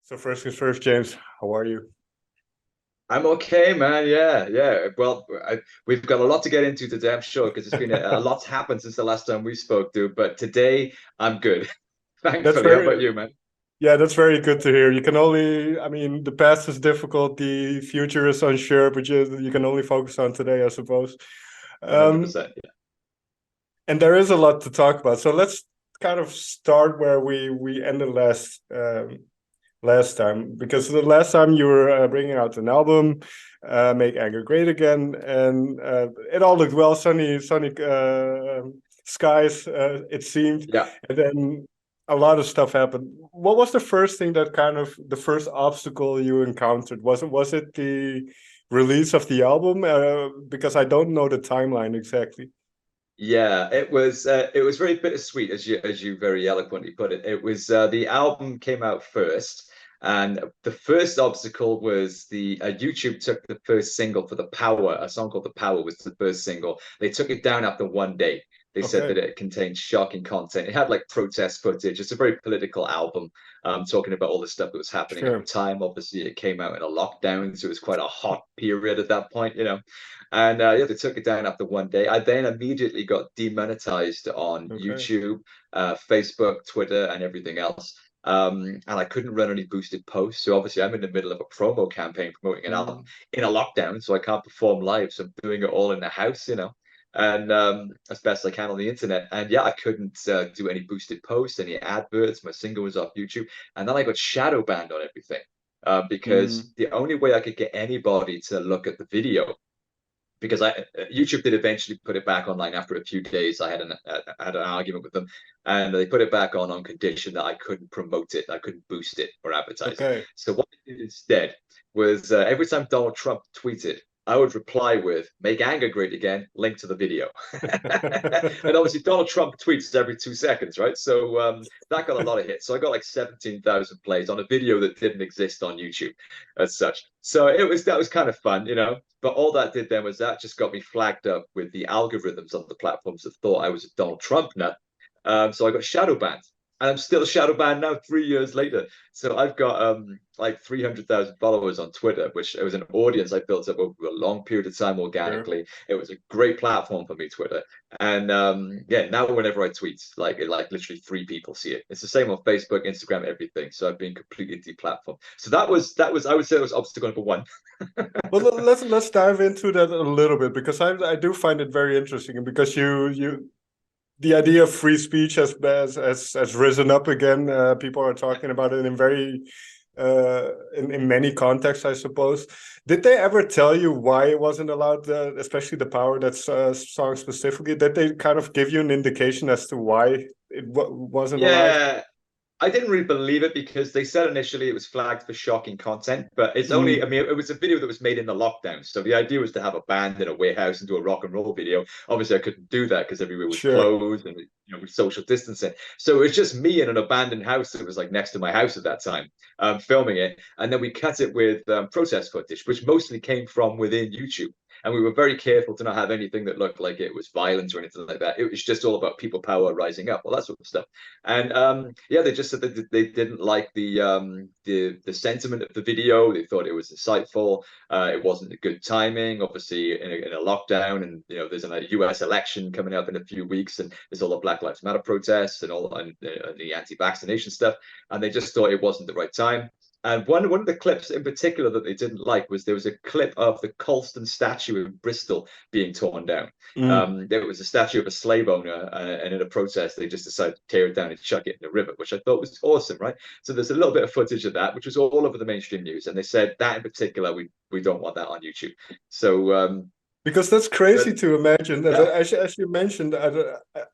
So first things first, James, how are you? I'm okay, man. Yeah, yeah. Well, we've got a lot to get into today, I'm sure, because it's been a lot's happened since the last time we spoke, dude. But today, I'm good. That's Thankfully. How very, about you, man? yeah, that's very good to hear. You can only, I mean, the past is difficult, the future is unsure, but you can only focus on today, I suppose. Um, 100%. and there is a lot to talk about. So let's kind of start where we ended last time, because the last time you were bringing out an album, Make Anger Great Again, and it all looked well, sunny skies, it seemed, Yeah. and then a lot of stuff happened. What was the first thing that kind of the first obstacle you encountered? Was it the release of the album? Because I don't know the timeline exactly. Yeah, it was very bittersweet, as you very eloquently put it. It was the album came out first, and the first obstacle was the YouTube took the first single for The Power, a song called The Power was the first single. They took it down after one day. They said that Okay, it contained shocking content. It had like protest footage. It's a very political album, talking about all the stuff that was happening at the sure. time. Obviously, it came out in a lockdown, so it was quite a hot period at that point. And yeah, they took it down after one day. I then immediately got demonetized on Okay. YouTube, Facebook, Twitter, and everything else. And I couldn't run any boosted posts. So obviously, I'm in the middle of a promo campaign promoting an album Mm, in a lockdown, so I can't perform live. So I'm doing it all in the house, and as best I can on the internet. And yeah, I couldn't do any boosted posts, any adverts. My single was off YouTube, and then I got shadow banned on everything. Because mm, the only way I could get anybody to look at the video because YouTube did eventually put it back online after a few days. I had an argument with them, and they put it back on condition that I couldn't promote it, I couldn't boost it or advertise it. okay. So what I did instead was every time Donald Trump tweeted, I would reply with "Make anger great again," link to the video. And obviously Donald Trump tweets every 2 seconds, right? So that got a lot of hits. So I got like 17,000 plays on a video that didn't exist on YouTube as such. So that was kind of fun. But all that did then was that just got me flagged up with the algorithms on the platforms that thought I was a Donald Trump nut. So I got shadow banned. And I'm still shadow banned now 3 years later. So I've got like 300,000 followers on Twitter, which it was an audience I built up over a long period of time Sure. organically. It was a great platform for me, Twitter. And yeah, now whenever I tweet, like literally three people see it. It's the same on Facebook, Instagram, everything. So I've been completely deplatformed. So that was I would say that was obstacle number one. Well, let's dive into that a little bit, because I do find it very interesting, and because you the idea of free speech has risen up again. People are talking about it in very in many contexts, I suppose. Did they ever tell you why it wasn't allowed, especially the Power that's song specifically? Did they kind of give you an indication as to why it wasn't allowed? Yeah, I didn't really believe it because they said initially it was flagged for shocking content, but it's only, I Mm, mean, it was a video that was made in the lockdown. So the idea was to have a band in a warehouse and do a rock and roll video. Obviously, I couldn't do that because everywhere was sure. closed and, with social distancing. So it was just me in an abandoned house that was like next to my house at that time, filming it. And then we cut it with protest footage, which mostly came from within YouTube. And we were very careful to not have anything that looked like it was violence or anything like that. It was just all about people power rising up, all that sort of stuff. And yeah, they just said that they didn't like the sentiment of the video. They thought it was insightful. It wasn't a good timing, obviously in a lockdown, and there's a U.S. election coming up in a few weeks, and there's all the Black Lives Matter protests and all and the anti-vaccination stuff, and they just thought it wasn't the right time. And one of the clips in particular that they didn't like was there was a clip of the Colston statue in Bristol being torn down. Mm. There was a statue of a slave owner, and in a protest, they just decided to tear it down and chuck it in the river, which I thought was awesome, right? So there's a little bit of footage of that, which was all over the mainstream news, and they said that in particular, we don't want that on YouTube. So Because that's crazy but to imagine that, yeah, as you mentioned,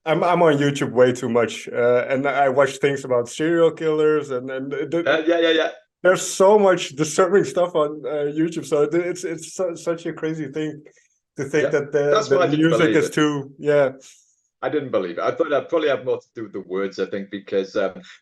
I'm on YouTube way too much, and I watch things about serial killers, and yeah, yeah, yeah. there's so much disturbing stuff on YouTube. So it's such a crazy thing to think Yeah. that the That's that what I didn't music believe is it. too, yeah. I didn't believe it. I thought I'd probably have more to do with the words, I think, because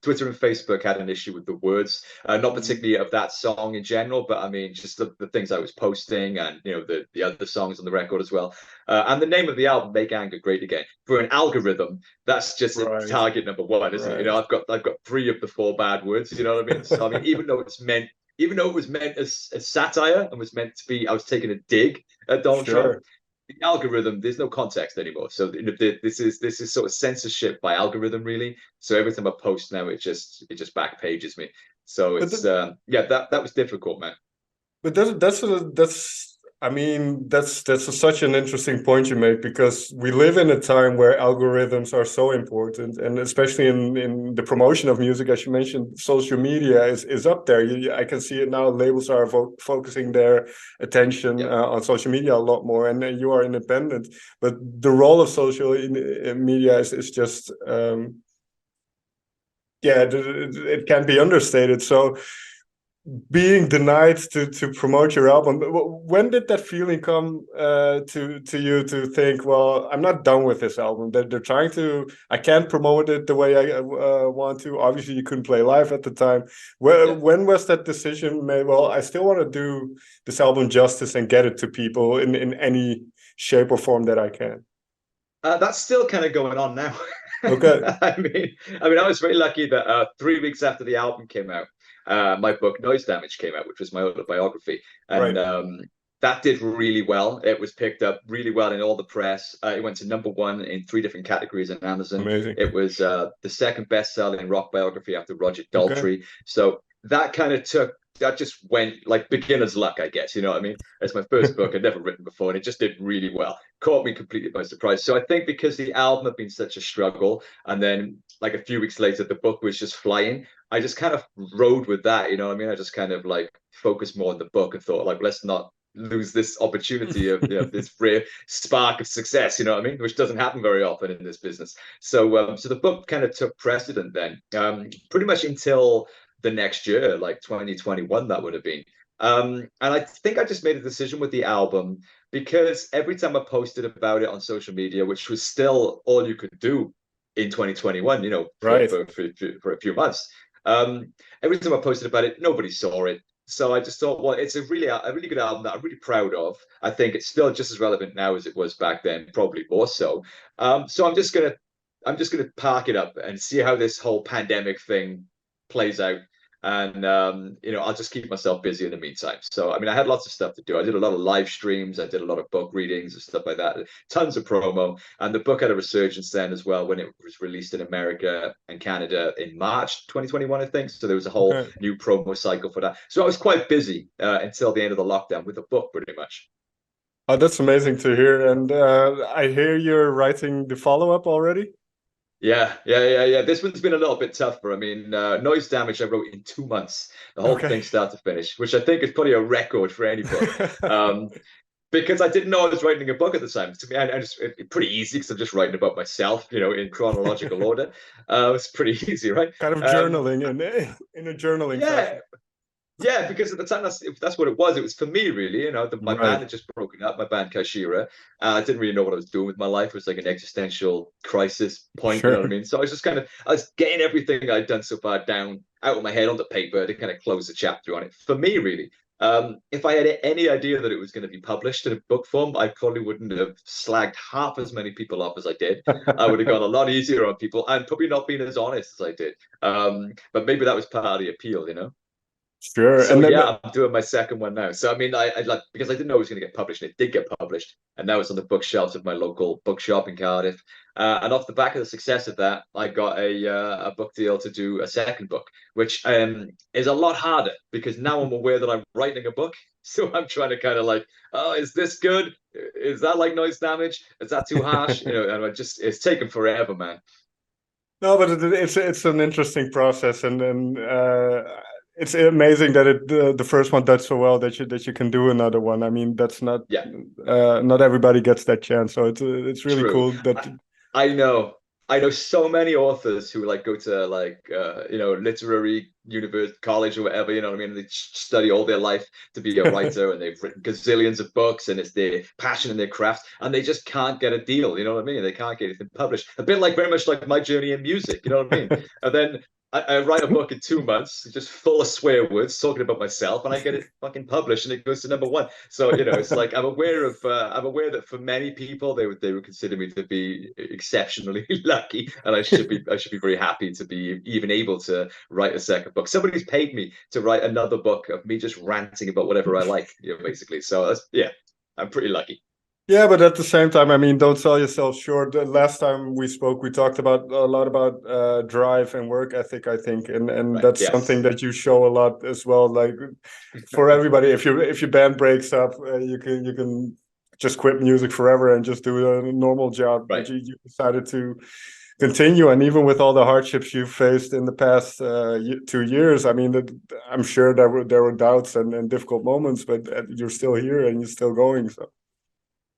Twitter and Facebook had an issue with the words, not Mhm. particularly of that song in general, but I mean, just the things I was posting and, the other songs on the record as well. And the name of the album, Make Anger Great Again, for an algorithm, that's just Right, target number one, isn't it? right. I've got three of the four bad words, you know what I mean? So, I mean, even though it was meant as satire and was meant to be, I was taking a dig at Donald Trump, Sure. the algorithm, there's no context anymore. So this is sort of censorship by algorithm, really. So every time I post now, it just back pages me. So But it's yeah, that was difficult, man. But that's I mean that's such an interesting point you make, because we live in a time where algorithms are so important, and especially in the promotion of music, as you mentioned, social media is up there. I can see it now. Labels are focusing their attention Yeah. on social media a lot more, and you are independent. But the role of social media is just yeah, it can't be understated. So being denied to promote your album, when did that feeling come to you to think, well, I'm not done with this album, that they're trying to, I can't promote it the way I want to. Obviously you couldn't play live at the time. Yeah. When was that decision made? Well, I still want to do this album justice and get it to people in any shape or form that I can. That's still kind of going on now. Okay. I was very lucky that 3 weeks after the album came out, my book Noise Damage came out, which was my autobiography, and Right. that did really well. It was picked up really well in all the press. It went to #1 in 3 different categories on Amazon. Amazing. It was the second best-selling rock biography after Roger Okay. Daltrey. So that just went like beginner's luck, I guess. You know what I mean? It's my first book. I'd never written before, and it just did really well. Caught me completely by surprise. So I think because the album had been such a struggle, and then like a few weeks later, the book was just flying. I just kind of rode with that. You know what I mean? I just kind of like focused more on the book and thought, like, let's not lose this opportunity of this rare spark of success. You know what I mean? Which doesn't happen very often in this business. So the book kind of took precedent then, pretty much until the next year, like 2021, that would have been. And I think I just made a decision with the album because every time I posted about it on social media, which was still all you could do in 2021, Right. for a few months, every time I posted about it, nobody saw it. So I just thought, well, it's a really good album that I'm really proud of. I think it's still just as relevant now as it was back then, probably more so. So I'm just gonna park it up and see how this whole pandemic thing plays out. And I'll just keep myself busy in the meantime. So I mean, I had lots of stuff to do. I did a lot of live streams, I did a lot of book readings and stuff like that, tons of promo. And the book had a resurgence then as well when it was released in America and Canada in March 2021, I think. So there was a whole Okay. new promo cycle for that. So I was quite busy until the end of the lockdown with the book, pretty much. Oh, that's amazing to hear. And I hear you're writing the follow-up already. Yeah. This one's been a little bit tougher. I mean, Noise Damage I wrote in 2 months, the whole Okay. thing start to finish, which I think is probably a record for any book. Um, because I didn't know I was writing a book at the time. To me, pretty easy because I'm just writing about myself, in chronological order. It's pretty easy, right? Kind of Um, journaling in a journaling yeah, fashion. yeah, because at the time that's what it was. It was for me, really. My Right. band had just broken up. My band Kashira. I didn't really know what I was doing with my life. It was like an existential crisis point. You know what I Sure. mean? So I was getting everything I'd done so far down out of my head onto paper to kind of close the chapter on it. For me, really. If I had any idea that it was going to be published in a book form, I probably wouldn't have slagged half as many people off as I did. I would have gone a lot easier on people and probably not been as honest as I did. But maybe that was part of the appeal. Sure. So And then yeah, I'm doing my second one now. So I mean, I like because I didn't know it was going to get published, and it did get published, and now it's on the bookshelves of my local bookshop in Cardiff. And off the back of the success of that, I got a book deal to do a second book, which is a lot harder because now I'm aware that I'm writing a book. So I'm trying to kind of like, oh, is this good? Is that like Noise Damage? Is that too harsh? And it's taken forever, man. no, but it's an interesting process, and then it's amazing that the first one does so well that you can do another one. I mean, that's Yeah, not everybody gets that chance, so it's really true. cool that. I know. I know so many authors who like go to like literary university college or whatever, you know what I mean? They study all their life to be a writer and they've written gazillions of books and it's their passion and their craft and they just can't get a deal, you know what I mean? They can't get anything published. A bit like very much like my journey in music, you know what I mean? And then I write a book in 2 months, just full of swear words, talking about myself, and I get it fucking published, and it goes to #1. So it's like I'm aware that for many people they would consider me to be exceptionally lucky, and I should be very happy to be even able to write a second book. Somebody's paid me to write another book of me just ranting about whatever I like, basically. So I'm pretty lucky. Yeah, but at the same time, I mean, don't sell yourself short. The last time we spoke, we talked about a lot about drive and work ethic, I think, and Right. that's something Yes. that you show a lot as well. Like for everybody, if your band breaks up, you can just quit music forever and just do a normal job. But Right. you decided to continue, and even with all the hardships you faced in the past 2 years, I mean, I'm sure there were doubts and difficult moments, but you're still here and you're still going. So.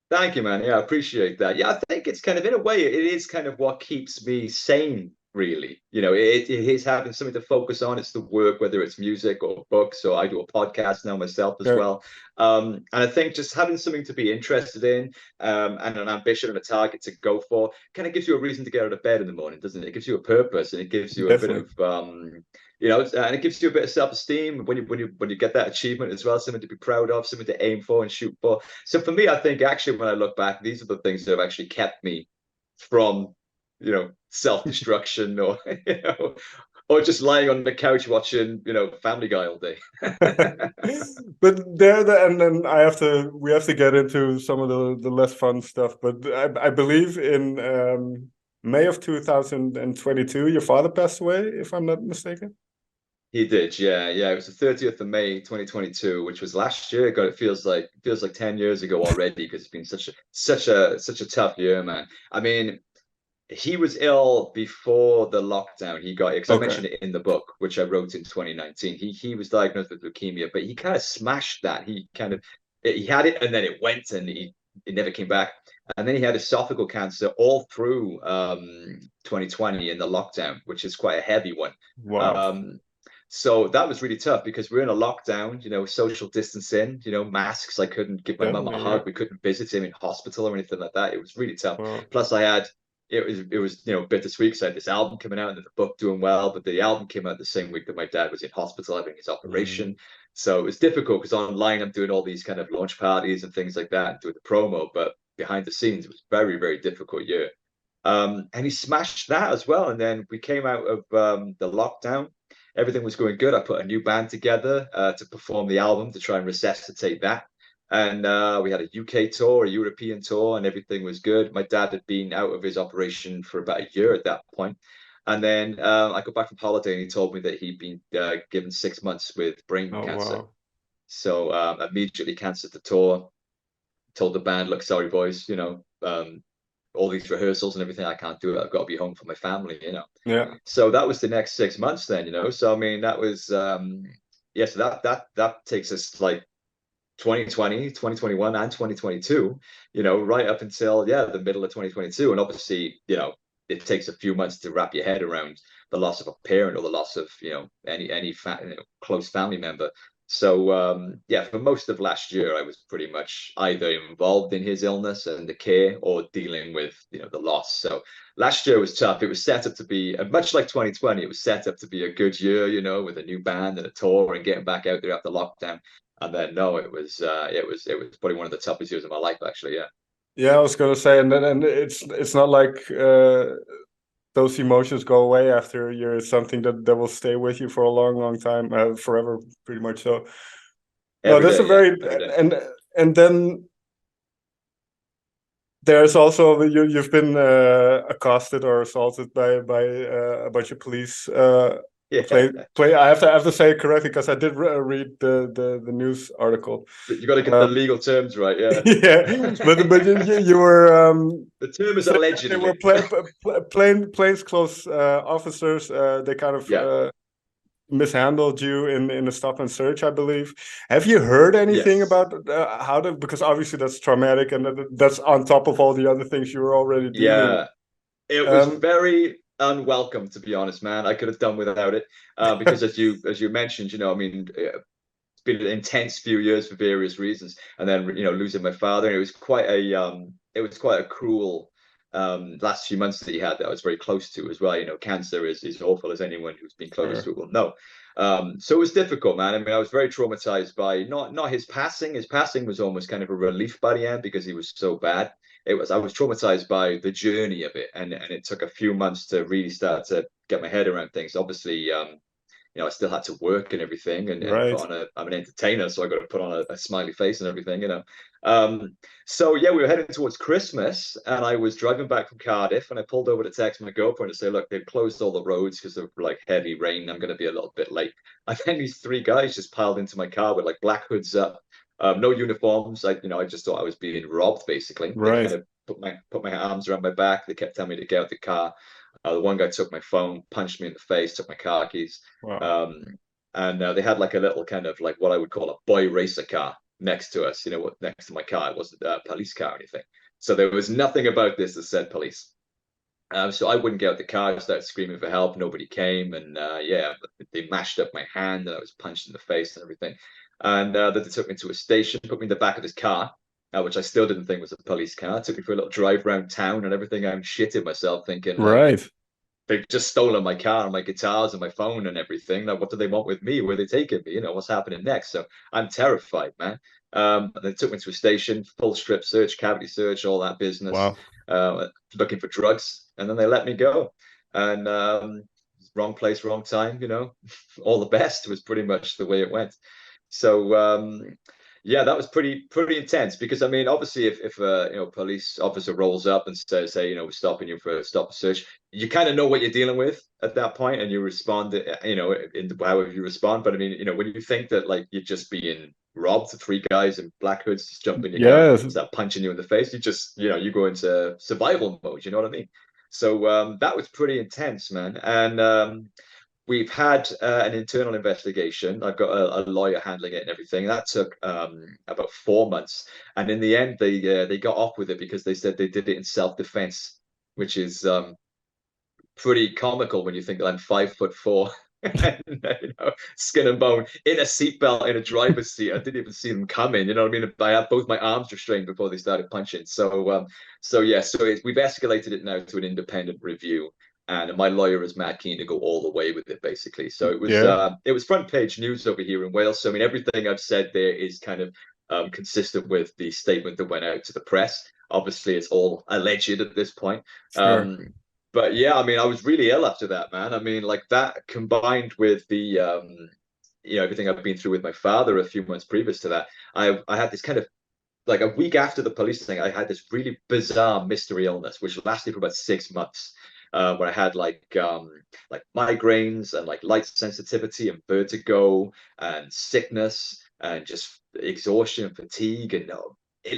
Thank you, man. Yeah, I appreciate that. Yeah, I think it's kind of, in a way, it is kind of what keeps me sane, really. It is having something to focus on. It's the work, whether it's music or books, or I do a podcast now myself as Yeah. well. And I think just having something to be interested in, and an ambition and a target to go for kind of gives you a reason to get out of bed in the morning, doesn't it? It gives you a purpose and it gives you a bit Definitely. of and it gives you a bit of self-esteem when you get that achievement as well, something to be proud of, something to aim for and shoot for. So for me, I think actually when I look back, these are the things that have actually kept me from, self-destruction or or just lying on the couch watching, Family Guy all day. But and then we have to get into some of the less fun stuff. But I believe in May of 2022, your father passed away, if I'm not mistaken. He did, yeah, yeah. It was the 30th of May, 2022, which was last year. God, it feels like 10 years ago already because it's been such a tough year, man. I mean, he was ill before the lockdown. He got it because I Okay. mentioned it in the book, which I wrote in 2019. He was diagnosed with leukemia, but he kind of smashed that. He had it and then it went and it never came back. And then he had esophageal cancer all through 2020 in the lockdown, which is quite a heavy one. Wow. Um, so that was really tough because we're in a lockdown, social distancing, masks. I couldn't give my Yeah, mum a yeah, yeah. hug. We couldn't visit him in hospital or anything like that. It was really tough. Wow. Plus, it was bittersweet because I had this album coming out and the book doing well, but the album came out the same week that my dad was in hospital having his operation. Mm. So it was difficult because online I'm doing all these kind of launch parties and things like that and doing the promo, but behind the scenes it was very, very difficult year. And he smashed that as well. And then we came out of the lockdown. Everything was going good. I put a new band together to perform the album to try and resuscitate that. And we had a UK tour, a European tour, and everything was good. My dad had been out of his operation for about a year at that point. And then I got back from holiday and he told me that he'd been given 6 months with brain Oh, cancer. wow. So immediately cancelled the tour, told the band, look, sorry, boys, all these rehearsals and everything, I can't do it. I've got to be home for my family. Yeah. So that was the next 6 months then. So I mean, that was so that takes us like 2020, 2021, and 2022, right up until the middle of 2022. And obviously, it takes a few months to wrap your head around the loss of a parent or the loss of, any close family member. So for most of last year, I was pretty much either involved in his illness and the care or dealing with, the loss. So last year was tough. It was set up to be much like 2020. It was set up to be a good year, with a new band and a tour and getting back out there after lockdown. And then no, it was probably one of the toughest years of my life, actually. Yeah. Yeah, I was gonna say, and it's not like those emotions go away after a year. It's something that will stay with you for a long, long time, forever, pretty much. So no, Every that's a day, yeah, very every day. and then there's also you've been accosted or assaulted by a bunch of police. Yeah. I have to say it correctly because I did read the news article. You got to get the Uh, legal terms right, yeah. yeah, but you were The term you is said that they were allegedly. plainclothes officers. They kind of Yeah. mishandled you in a stop and search, I believe. Have you heard anything Yes. about how to? Because obviously that's traumatic, and that's on top of all the other things you were already dealing with. Yeah. It was very unwelcome, to be honest, man. I could have done without it, because as you mentioned, I mean, it's been an intense few years for various reasons, and then losing my father, and it was quite a cruel last few months that he had that I was very close to as well. Cancer is awful, as anyone who's been close to it will know. So it was difficult, man. I mean, I was very traumatized by not his passing. His passing was almost kind of a relief by the end because he was so bad. I was traumatized by the journey of it, and it took a few months to really start to get my head around things. Obviously, I still had to work and everything, and Right. put on I'm an entertainer, so I got to put on a smiley face and everything. So yeah, we were heading towards Christmas, and I was driving back from Cardiff, and I pulled over to text my girlfriend to say, look, they've closed all the roads because of like heavy rain. I'm going to be a little bit late. And then these three guys just piled into my car with like black hoods up, no uniforms. I just thought I was being robbed, basically. They Right. kind of put my arms around my back. They kept telling me to get out the car. The one guy took my phone, punched me in the face, took my car keys. Wow. And they had like a little kind of like what I would call a boy racer car next to us, next to my car. It wasn't a police car or anything. So there was nothing about this that said police. So I wouldn't get out the car. I started screaming for help. Nobody came. And yeah, they mashed up my hand and I was punched in the face and everything. And then they took me to a station, put me in the back of this car, which I still didn't think was a police car. Took me for a little drive around town and everything. I'm shitting myself thinking like, Right. they've just stolen my car and my guitars and my phone and everything. Like, what do they want with me? Where are they taking me? What's happening next? So I'm terrified, man. They took me to a station, full strip search, cavity search, all that business, Wow. looking for drugs, and then they let me go. And wrong place, wrong time. All the best was pretty much the way it went. So yeah, that was pretty intense because I mean, obviously, if a police officer rolls up and says, "Hey, we're stopping you for a stop search," you kind of know what you're dealing with at that point, and you respond, in however you respond. But I mean, when you think that like you're just being robbed, three guys in black hoods just jump in your car, Yes. start punching you in the face, you go into survival mode. You know what I mean? So that was pretty intense, man, and we've had an internal investigation. I've got a lawyer handling it and everything. That took about 4 months, and in the end, they got off with it because they said they did it in self-defense, which is pretty comical when you think that I'm 5'4". And, skin and bone in a seatbelt in a driver's seat. I didn't even see them coming. You know what I mean? I had both my arms restrained before they started punching. So we've escalated it now to an independent review, and my lawyer is mad keen to go all the way with it, basically. So Yeah. it was front page news over here in Wales. So I mean, everything I've said there is kind of consistent with the statement that went out to the press. Obviously, it's all alleged at this point. Sure. But yeah, I mean, I was really ill after that, man. I mean, like that combined with the everything I've been through with my father a few months previous to that, I had this kind of like a week after the police thing, I had this really bizarre mystery illness, which lasted for about 6 months, where I had like migraines and like light sensitivity and vertigo and sickness and just exhaustion and fatigue and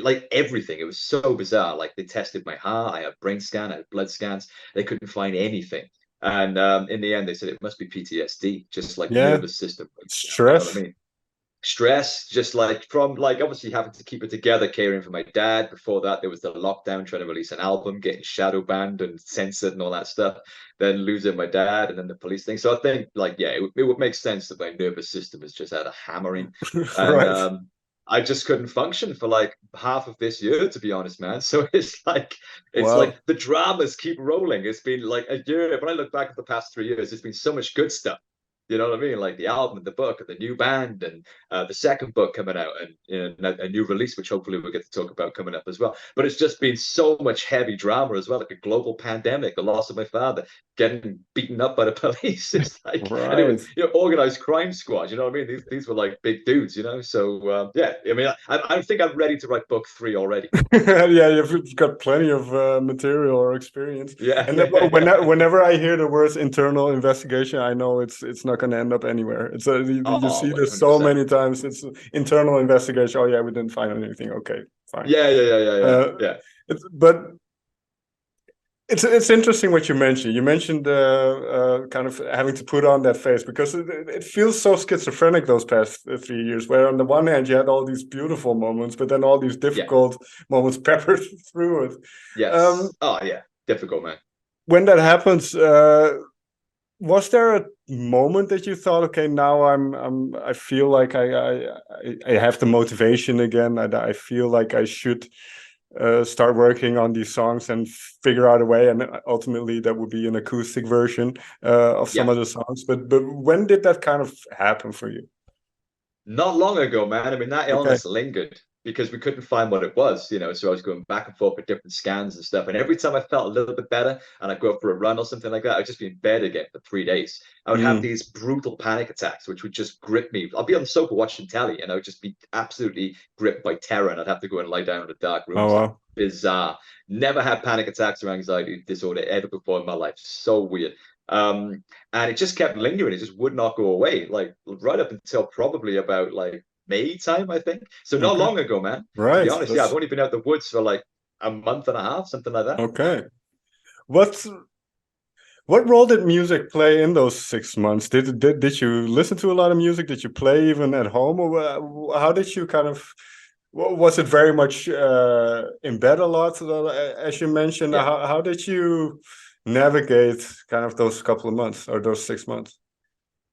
like everything. It was so bizarre. Like they tested my heart, I had brain scan, I had blood scans, they couldn't find anything. And in the end, they said it must be PTSD, just like Yeah. nervous system breakdown. You know what I Stress. mean? Stress, just like from like obviously having to keep it together, caring for my dad. Before that, there was the lockdown, trying to release an album, getting shadow banned and censored and all that stuff. Then losing my dad, and then the police thing. So I think like yeah, it would make sense that my nervous system has just had a hammering, and Right. I just couldn't function for like half of this year, to be honest, man. So it's Wow. like the dramas keep rolling. It's been like a year. When I look back at the past 3 years, it's been so much good stuff. You know what I mean? Like the album, and the book, and the new band, and the second book coming out, and a new release, which hopefully we'll get to talk about coming up as well. But it's just been so much heavy drama as well, like a global pandemic, the loss of my father, getting beaten up by the police. It's like, and it was Right. organized crime squad. You know what I mean? These were like big dudes. So yeah, I mean, I think I'm ready to write book 3 already. Yeah, you've got plenty of material or experience. Yeah, And then, yeah, yeah. whenever I hear the words internal investigation, I know it's not going to end up anywhere. You Oh, see this so 100%. many times. It's internal investigation. Oh yeah, we didn't find anything. Okay, fine. Yeah, yeah, yeah, yeah, yeah, Uh, yeah. but it's interesting what you mentioned. You mentioned kind of having to put on that face because it feels so schizophrenic those past 3 years. Where on the one hand you had all these beautiful moments, but then all these Yeah. difficult moments peppered through it. Um, Yes. Oh, yeah. Difficult, man. when that happens, was there a moment that you thought, okay, now I feel like I have the motivation again. I feel like I should start working on these songs and figure out a way, and ultimately that would be an acoustic version of some Yeah. of the songs. But when did that kind of happen for you? Not long ago, man. I mean, that Okay. illness lingered because we couldn't find what it was, So I was going back and forth with different scans and stuff. And every time I felt a little bit better and I'd go for a run or something like that, I'd just be in bed again for 3 days. I would have Mm. these brutal panic attacks, which would just grip me. I'll be on the sofa watching telly and I would just be absolutely gripped by terror. And I'd have to go and lie down in a dark room or Oh something. wow. Bizarre. Never had panic attacks or anxiety disorder ever before in my life. So weird. And it just kept lingering. It just would not go away. Like right up until probably about like May time, I think. So not Okay. long ago, man. To be Right. honest, yeah, I've That's only been out the woods for like a month and a half, something like that. okay. What's What role did music play in those 6 months? Did you listen to a lot of music? Did you play even at home, or how did you kind of? Was it very much in bed a lot, as you mentioned? Yeah. How did you navigate kind of those couple of months or those 6 months?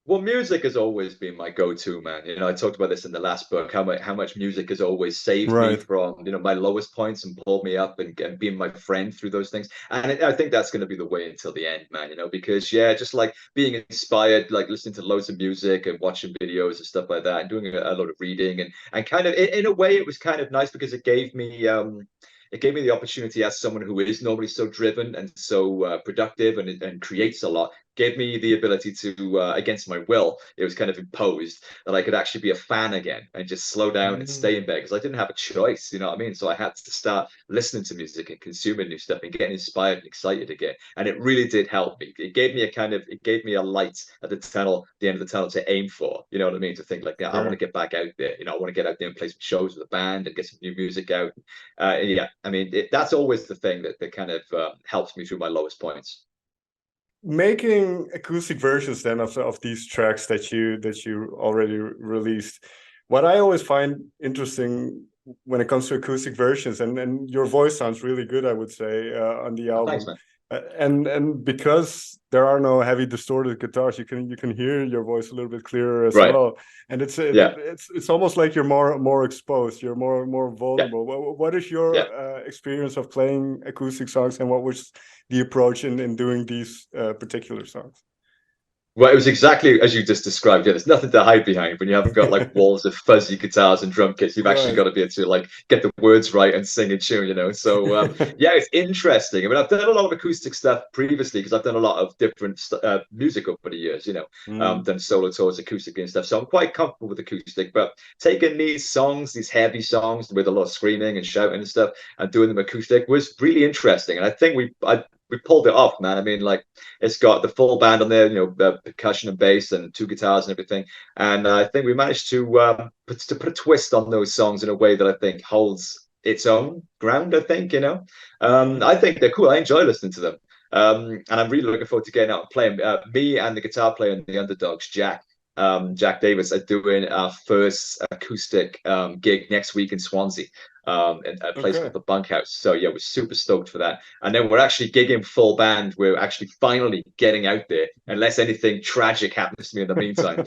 Well, music has always been my go-to, man. I talked about this in the last book, how much music has always saved me Right. from, my lowest points and pulled me up and being my friend through those things. And I think that's going to be the way until the end, man, because yeah, just like being inspired, like listening to loads of music and watching videos and stuff like that and doing a lot of reading and kind of in a way it was kind of nice because it gave me the opportunity as someone who is normally so driven and so productive and creates a lot, gave me the ability to, against my will, it was kind of imposed that I could actually be a fan again and just slow down and stay in Mm, bed because I didn't have a choice, you know what I mean? So I had to start listening to music and consuming new stuff and getting inspired and excited again. And it really did help me. It gave me a light at the end of the tunnel to aim for, you know what I mean? To think like, yeah, I want to sure. get back out there, I want to get out there and play some shows with a band and get some new music out. Yeah, I mean, that's always the thing that kind of helps me through my lowest points. Making acoustic versions then of these tracks that you already released. What I always find interesting when it comes to acoustic versions, and your voice sounds really good, I would say, on the Oh, thanks, album. man. And because there are no heavy distorted guitars, you can hear your voice a little bit clearer as Right. well. And Yeah. it's almost like you're more exposed, you're more Yeah. vulnerable. What is your Yeah. experience of playing acoustic songs, and what was the approach in doing these particular songs? Well, it was exactly as you just described. Yeah, there's nothing to hide behind when you haven't got like walls of fuzzy guitars and drum kits. You've actually Right. got to be able to like get the words right and sing a tune. So yeah, it's interesting. I mean, I've done a lot of acoustic stuff previously because I've done a lot of different music over the years. Mm, Done solo tours acoustically and stuff. So I'm quite comfortable with acoustic. But taking these songs, these heavy songs with a lot of screaming and shouting and stuff, and doing them acoustic was really interesting. And I think we pulled it off, man. I mean, like it's got the full band on there, percussion and bass and two guitars and everything. And I think we managed to put a twist on those songs in a way that I think holds its own ground. I think mm, I think they're cool. I enjoy listening to them, and I'm really looking forward to getting out and playing. Me and the guitar player and the Underdogs, Jack Davis, are doing our first acoustic gig next week in Swansea, in a place okay. called the Bunkhouse. So yeah, we're super stoked for that. And then we're actually gigging full band. We're actually finally getting out there, unless anything tragic happens to me in the meantime.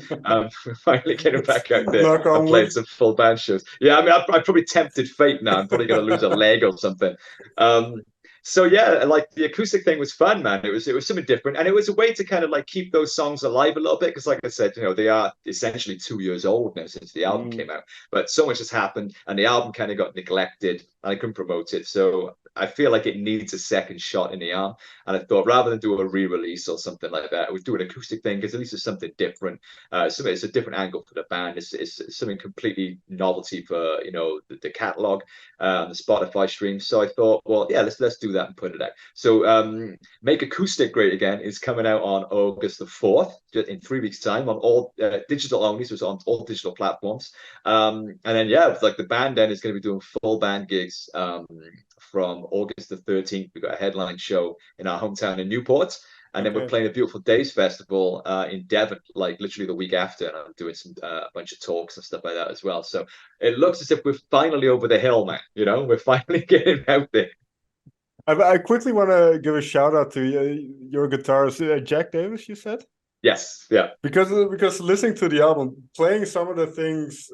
We're finally getting back out there Knock and on playing wood. some full band shows. Yeah, I mean, I've probably tempted fate now. I'm probably going to lose a leg or something. Um, so yeah, like the acoustic thing was fun, man. It was something different, and it was a way to kind of like keep those songs alive a little bit because, like I said, they are essentially 2 years old now since the album Mm, came out. But so much has happened, and the album kind of got neglected, and I couldn't promote it. So I feel like it needs a second shot in the arm. And I thought rather than do a re-release or something like that, I would do an acoustic thing because at least it's something different. It's a different angle for the band. It's something completely novelty for the catalog and the Spotify stream. So I thought, well, yeah, let's do that and put it out. So Make Acoustic Great Again is coming out on August the 4th, in 3 weeks' time on all digital only, so it's on all digital platforms. And then yeah, it's like the band then is going to be doing full band gigs from August the 13th. We've got a headline show in our hometown in Newport. And then we're okay. playing a Beautiful Days Festival in Devon, like literally the week after. And I'm doing a bunch of talks and stuff like that as well. So it looks as if we're finally over the hill, man. We're finally getting out there. I quickly want to give a shout out to your guitarist, Jack Davis. You said Yes, yeah. because listening to the album, playing some of the things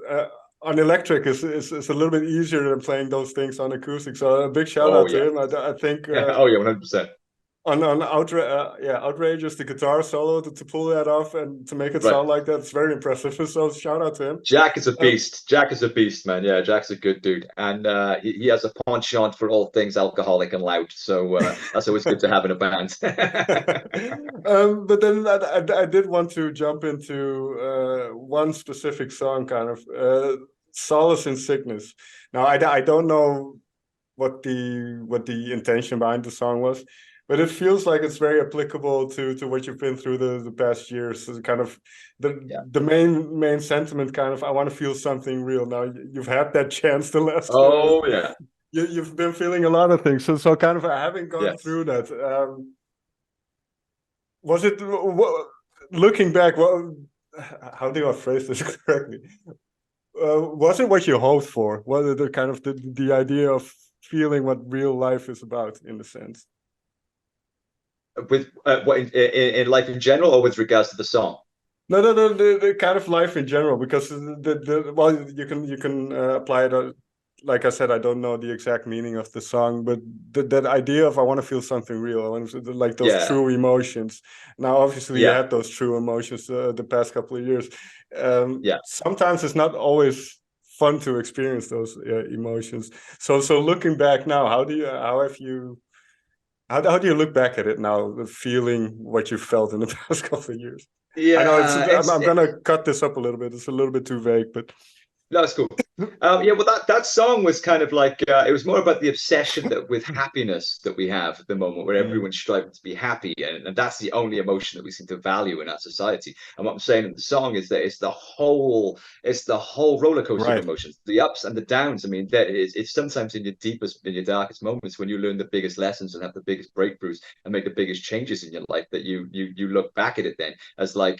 on electric is a little bit easier than playing those things on acoustic. So a big shout Oh out to yeah. him. I think Oh yeah, 100%. on outrageous the guitar solo to pull that off and to make it Right. sound like that, it's very impressive. So shout out to him. Jack is a Um, beast. Jack is a beast, man. Yeah, Jack's a good dude, and he has a penchant for all things alcoholic and loud. So that's always good to have in a band. but then I did want to jump into one specific song, kind of "Solace in Sickness." Now I don't know what the intention behind the song was, but it feels like it's very applicable to what you've been through the past years. So kind of Yeah. the main sentiment, kind of I want to feel something real. Now you've had that chance the last. Oh yeah. You've been feeling a lot of things, so kind of having gone Yes. through that. Was it looking back? Well, how do I phrase this correctly? Was it what you hoped for? Was it the kind of the idea of feeling what real life is about, in a sense? With what in life in general, or with regards to the song? No, the kind of life in general, because the well, you can apply it. Like I said, I don't know the exact meaning of the song, but that idea of I want to feel something real, I want to, like those Yeah. true emotions. Now, obviously, you Yeah. had those true emotions the past couple of years. Yeah. Sometimes it's not always fun to experience those emotions. So looking back now, how do you look back at it now, feeling what you felt in the past couple of years? I know Yeah. I'm gonna cut this up a little bit. It's a little bit too vague, but No, it's cool. Yeah, well, that song was kind of like it was more about the obsession that with happiness that we have at the moment, where mm, everyone's striving to be happy, and that's the only emotion that we seem to value in our society. And what I'm saying in the song is that it's the whole roller coaster of right, emotions, the ups and the downs. I mean, that is it's sometimes in your deepest, in your darkest moments when you learn the biggest lessons and have the biggest breakthroughs and make the biggest changes in your life that you look back at it then as like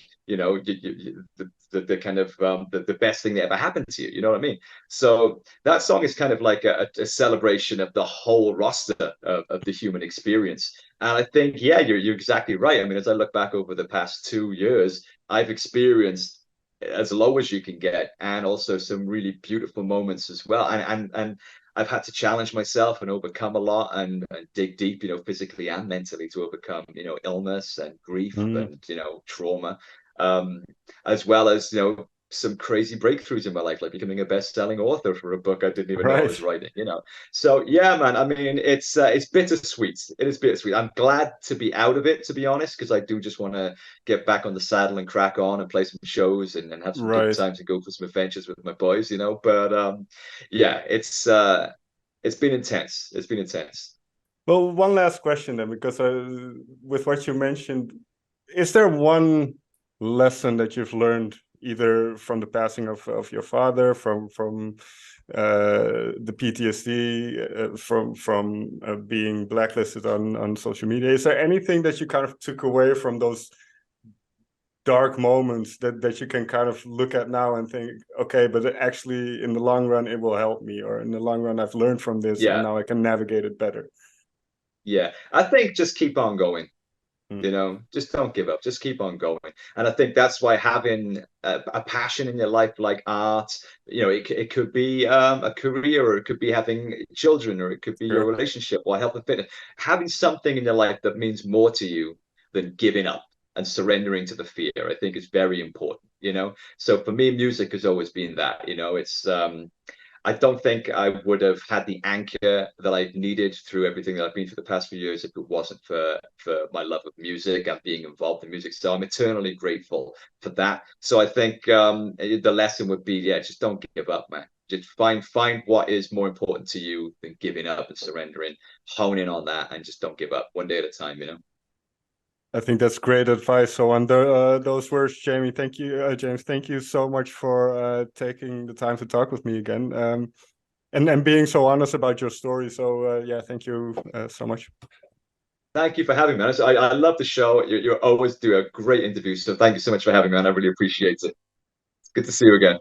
the kind of the best thing that ever happened to you. You know what I mean? So that song is kind of like a celebration of the whole roster of the human experience. And I think, yeah, you're exactly right. I mean, as I look back over the past 2 years, I've experienced as low as you can get, and also some really beautiful moments as well. And I've had to challenge myself and overcome a lot and dig deep, physically and mentally to overcome, illness and grief mm, and trauma, um, as well as some crazy breakthroughs in my life, like becoming a best-selling author for a book I didn't even know I was right. writing. So yeah, man. I mean, it's bittersweet. It is bittersweet. I'm glad to be out of it, to be honest, because I do just want to get back on the saddle and crack on and play some shows and have some good Right. times and go for some adventures with my boys. But yeah, it's been intense. It's been intense. Well, one last question then, because with what you mentioned, is there one lesson that you've learned either from the passing of your father, from the PTSD, from being blacklisted on social media? Is there anything that you kind of took away from those dark moments that you can kind of look at now and think, okay, but actually in the long run it will help me, or in the long run I've learned from this and Yeah, now I can navigate it better? yeah. I think just keep on going. Mm, Just don't give up, just keep on going. And I think that's why having a passion in your life like art, it could be a career, or it could be having children, or it could be your sure. relationship or health and fitness. Having something in your life that means more to you than giving up and surrendering to the fear, I think is very important. So for me, music has always been that. It's I don't think I would have had the anchor that I've needed through everything that I've been through the past few years if it wasn't for my love of music and being involved in music. So I'm eternally grateful for that. So I think the lesson would be, yeah, just don't give up, man. Just find what is more important to you than giving up and surrendering. Hone in on that and just don't give up, one day at a time. I think that's great advice. So on those words, Jamie, thank you, James, thank you so much for taking the time to talk with me again, and being so honest about your story. So yeah, thank you so much. Thank you for having me, man. I love the show. You always do a great interview. So thank you so much for having me, man. I really appreciate it. It's good to see you again.